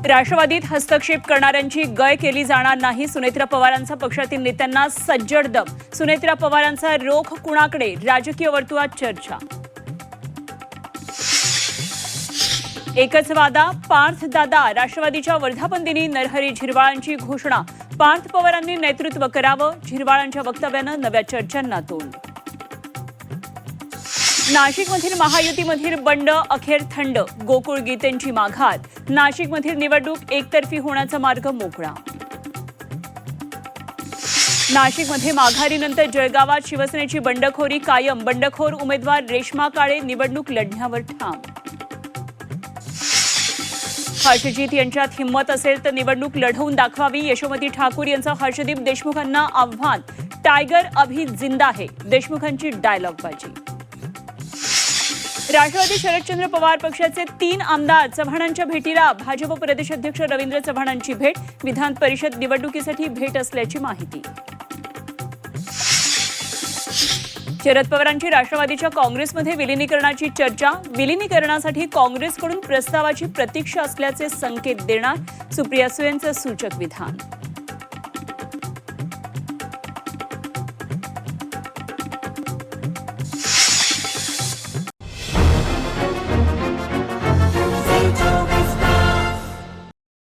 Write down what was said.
राष्ट्रवादीत हस्तक्षेप करणाऱ्यांची गय केली जाणार नाही. सुनेत्रा पवारांचा पक्षातील नेत्यांना सज्जड दम. सुनेत्रा पवारांचा रोख कुणाकडे? राजकीय वर्तुळात चर्चा. एकच वादा पार्थ दादा. राष्ट्रवादीच्या वर्धापन दिनी नरहरी झिरवाळांची घोषणा. पार्थ पवारांनी नेतृत्व करावं. झिरवाळांच्या वक्तव्यानं नव्या चर्चांना तोंड. नाशिकमधील महायुतीमधील बंड अखेर थंड. गोकुळ गीतेंची माघार. नाशिकमधील निवडणूक एकतर्फी होण्याचा मार्ग मोकळा. नाशिकमध्ये माघारीनंतर जळगावात शिवसेनेची बंडखोरी कायम. बंडखोर उमेदवार रेश्मा काळे निवडणूक लढण्यावर ठाम. हर्षजित यांच्यात हिंमत असेल तर निवडणूक लढवून दाखवावी. यशोमती ठाकूर यांचं हर्षदीप देशमुखांना आव्हान. टायगर अभी जिंदा आहे. देशमुखांची डायलॉगबाजी. राष्ट्रवादी शरदचंद्र पवार पक्षाचे 3 आमदार चव्हाणांच्या भेटीला. भाजप प्रदेशाध्यक्ष रवींद्र चव्हाणांची भेट. विधान परिषद निवडणुकीसाठी भेट असल्याची माहिती. शरद पवारांची राष्ट्रवादीच्या काँग्रेसमध्ये विलिनीकरणाची चर्चा. विलिनीकरणासाठी काँग्रेसकडून प्रस्तावाची प्रतीक्षा असल्याचे संकेत देणार. सुप्रिया सुळेंचं सूचक विधान.